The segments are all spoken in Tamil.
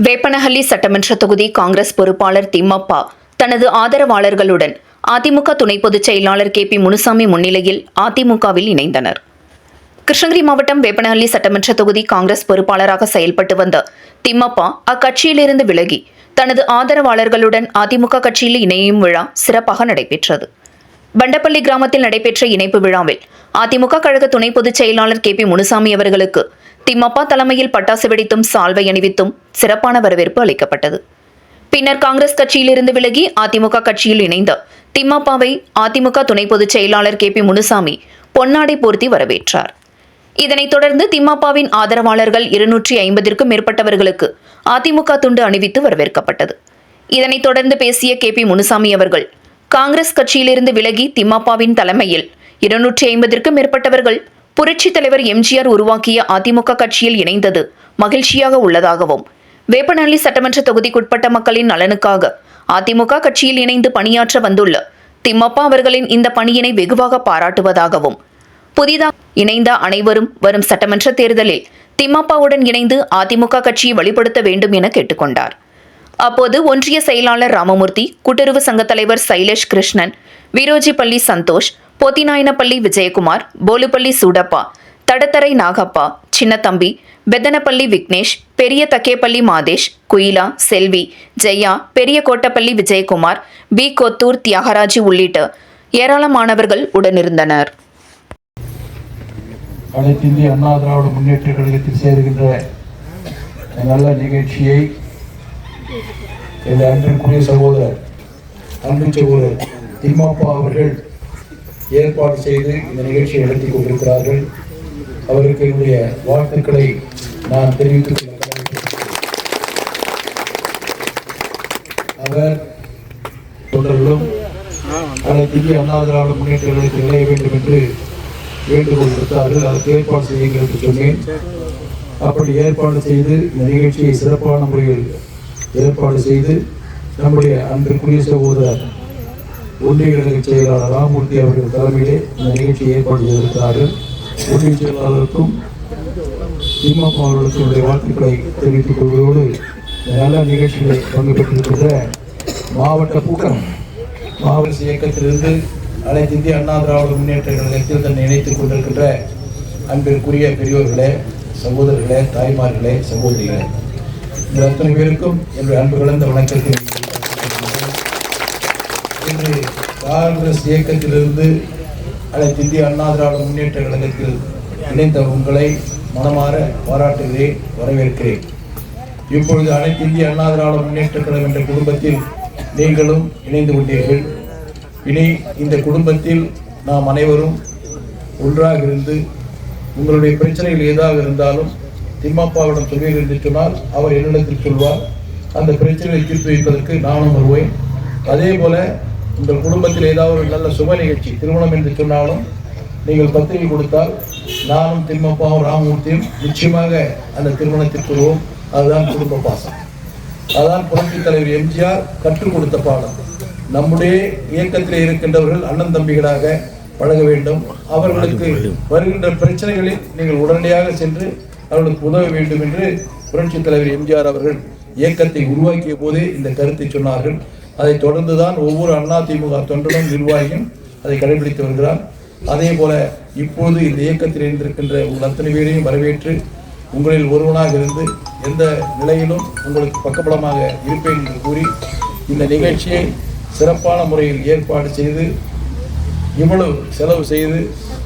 வேப்பனஹள்ளி சட்டமன்ற தொகுதி காங்கிரஸ் பொறுப்பாளர் திம்மப்பா தனது ஆதரவாளர்களுடன் அதிமுக துணை பொதுச் செயலாளர் கே.பி. முனுசாமி முன்னிலையில் அதிமுகவில் இணைந்தனர். கிருஷ்ணகிரி மாவட்டம் வேப்பனஹள்ளி சட்டமன்ற தொகுதி காங்கிரஸ் பொறுப்பாளராக செயல்பட்டு வந்த திம்மப்பா அக்கட்சியிலிருந்து விலகி தனது ஆதரவாளர்களுடன் அதிமுக கட்சியில் இணையும் விழா சிறப்பாக நடைபெற்றது. பண்டப்பள்ளி கிராமத்தில் நடைபெற்ற இணைப்பு விழாவில் அதிமுக கழக துணை பொதுச் செயலாளர் கே.பி. முனுசாமி அவர்களுக்கு திம்மப்பா தலைமையில் பட்டாசு வெடித்தும் சால்வை அணிவித்தும் சிறப்பான வரவேற்பு அளிக்கப்பட்டது. பின்னர் காங்கிரஸ் கட்சியிலிருந்து விலகி அதிமுக கட்சியில் இணைந்த திம்மப்பாவை அதிமுக துணை பொதுச் செயலாளர் கே.பி. முனுசாமி பொன்னாடை போர்த்தி வரவேற்றார். இதனைத் தொடர்ந்து திம்மப்பாவின் ஆதரவாளர்கள் 250க்கும் மேற்பட்டவர்களுக்கு அதிமுக துண்டு அணிவித்து வரவேற்கப்பட்டது. இதனைத் தொடர்ந்து பேசிய கே.பி. முனுசாமி அவர்கள், காங்கிரஸ் கட்சியிலிருந்து விலகி திம்மப்பாவின் தலைமையில் 250க்கும் மேற்பட்டவர்கள் புரட்சித் தலைவர் எம்ஜிஆர் உருவாக்கிய அதிமுக கட்சியில் இணைந்தது மகிழ்ச்சியாக உள்ளதாகவும், வேப்பனஹள்ளி சட்டமன்ற தொகுதிக்குட்பட்ட மக்களின் நலனுக்காக அதிமுக கட்சியில் இணைந்து பணியாற்ற வந்துள்ள திம்மப்பா அவர்களின் இந்த பணியினை வெகுவாக பாராட்டுவதாகவும், புதிதாக இணைந்த அனைவரும் வரும் சட்டமன்ற தேர்தலில் திம்மப்பாவுடன் இணைந்து அதிமுக கட்சியை வழிபடுத்த வேண்டும் என கேட்டுக்கொண்டார். அப்போது ஒன்றிய செயலாளர் ராமமூர்த்தி, கூட்டுறவு சங்க தலைவர் சைலேஷ் கிருஷ்ணன், வீரோஜிப்பள்ளி சந்தோஷ், போத்திநாயனப்பள்ளி விஜயகுமார், போலுப்பள்ளி சூடப்பா, தடத்தரை நாகப்பா, சின்னத்தம்பி, பெத்தனப்பள்ளி விக்னேஷ், பெரிய தக்கேப்பள்ளி மாதேஷ், குயிலா, செல்வி, ஜெயா, பெரிய கோட்டப்பள்ளி விஜயகுமார், பி. கொத்தூர் தியாகராஜி உள்ளிட்ட ஏராளமானவர்கள் உடனிருந்தனர். அனைத்து இந்திய அண்ணா திராவிட முன்னேற்ற கழகத்தில் சேருகின்ற நல்ல நிகழ்ச்சியை அன்பிற்குரிய சகோதரர் திம்மப்பா அவர்கள் ஏற்பாடு செய்து இந்த நிகழ்ச்சியை நடத்தி கொண்டிருக்கிறார்கள். அவருக்கு என்னுடைய வாழ்த்துக்களை நான் தெரிவித்துக் கொள்ள அவர் தொடர்களும் அனைத்து இந்திய அண்ணா திராவிட முன்னேற்ற கழகத்தில் இணைய வேண்டும் என்று வேண்டுகோள் விடுத்தார்கள். அதற்கு ஏற்பாடு செய்யுங்கள் என்று சொன்னேன். அப்படி ஏற்பாடு செய்து இந்த நிகழ்ச்சியை சிறப்பான முறையில் ஏற்பாடு செய்து நம்முடைய அன்பிற்குரிய சகோதரர் ஒன்றிய கழக செயலாளர் ராமமூர்த்தி அவர்கள் தலைமையிலே இந்த நிகழ்ச்சியை ஏற்பாடு செய்திருக்கிறார்கள். ஒன்றிய செயலாளருக்கும் திம்மப்பா அவர்களுக்கும் வாழ்த்துக்களை தெரிவித்துக் கொள்வதோடு நல்ல நிகழ்ச்சிகளை பங்கு பெற்றிருக்கின்ற மாவட்ட பூக்கம் மாவட்ட இயக்கத்திலிருந்து அனைத்து இந்திய அண்ணா திராவிட முன்னேற்ற கழகத்தில் தன்னை இணைத்துக் கொண்டிருக்கின்ற அன்பிற்குரிய பெரியோர்களே, சகோதரர்களே, தாய்மார்களே, சகோதரிகளே, இந்த அத்தனை பேருக்கும் என்னுடைய அன்பு கலந்த வணக்கத்தை இன்று காங்கிரஸ் இயக்கத்திலிருந்து அனைத்து இந்திய அண்ணா திராவிட முன்னேற்ற கழகத்தில் இணைந்த உங்களை மனமாற பாராட்டுகிறேன், வரவேற்கிறேன். இப்பொழுது அனைத்து இந்திய அண்ணா திராவிட முன்னேற்ற கழகம் என்ற குடும்பத்தில் நீங்களும் இணைந்து கொண்டீர்கள். இனி இந்த குடும்பத்தில் நாம் அனைவரும் ஒன்றாக இருந்து உங்களுடைய பிரச்சனைகள் ஏதாக இருந்தாலும் திம்மப்பாவிடம் சொல்வீர்கள் என்று சொன்னால் அவர் என்னிடத்தில் சொல்வார். அந்த பிரச்சனைகளை தீர்த்து வைப்பதற்கு நானும் வருவேன். அதே போல உங்கள் குடும்பத்தில் ஏதாவது ஒரு நல்ல சுப நிகழ்ச்சி, திருமணம் என்று சொன்னாலும் நீங்கள் பத்திரிகை கொடுத்தால் நானும் திம்மப்பாவும் ராமமூர்த்தியும் நிச்சயமாக அந்த திருமணத்திற்கு வருவோம். அதுதான் குடும்ப பாசம். அதுதான் புரட்சித் தலைவர் எம்ஜிஆர் கற்றுக் கொடுத்த பாடம். நம்முடைய இயக்கத்தில் இருக்கின்றவர்கள் அண்ணன் தம்பிகளாக பழக வேண்டும். அவர்களுக்கு வருகின்ற பிரச்சனைகளில் நீங்கள் உடனடியாக சென்று அவர்களுக்கு உதவ வேண்டும் என்று புரட்சித் தலைவர் எம்ஜிஆர் அவர்கள் இயக்கத்தை உருவாக்கிய போதே இந்த கருத்தை சொன்னார்கள். அதை தொடர்ந்துதான் ஒவ்வொரு அதிமுக தொண்டனும் நிர்வாகியும் அதை கடைபிடித்து வருகிறார். அதே போல இப்போது இந்த இயக்கத்தில் இருந்திருக்கின்ற உங்கள் அத்தனை பேரையும் வரவேற்று உங்களில் ஒருவனாக இருந்து எந்த நிலையிலும் உங்களுக்கு பக்கபலமாக இருப்பேன் என்று கூறி இந்த நிகழ்ச்சியை சிறப்பான முறையில் ஏற்பாடு செய்து இவ்வளவு செலவு செய்து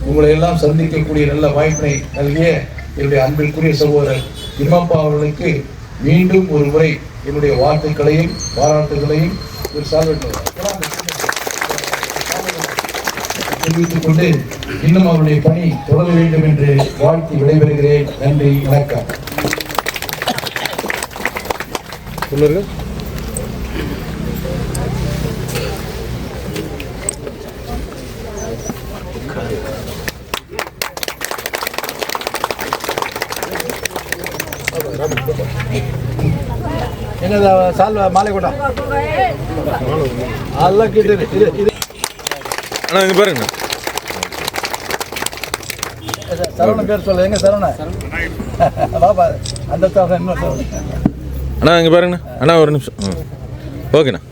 உங்களை எல்லாம் சந்திக்கக்கூடிய நல்ல வாய்ப்பினை நல்கிய என்னுடைய அன்பிற்குரிய சகோதரர் திம்மப்பா அவர்களுக்கு மீண்டும் ஒரு முறை என்னுடைய வாழ்த்துக்களையும் பாராட்டுகளையும் தெரிவித்துக் கொண்டு இன்னும் அவருடைய பணி தொடர வேண்டும் என்று வாழ்த்தி விடைபெறுகிறேன். நன்றி, வணக்கம். என்னது சால்வா மாலை கூட அதெல்லாம் கேட்டு அண்ணா இங்கே பாருங்க. சரவணன் பேர் சொல்ல எங்க சரவணன் பாபா அந்த இன்னொரு அண்ணா இங்கே பாருங்கண்ணா. அண்ணா ஒரு நிமிஷம். ஓகேண்ணா.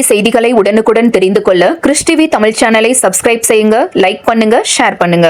செய்திகளை உடனுக்குடன் தெரிந்து கொள்ள கிறிஸ் டிவி தமிழ் சேனலை சப்ஸ்கிரைப் செய்யுங்க, லைக் பண்ணுங்க, ஷேர் பண்ணுங்க.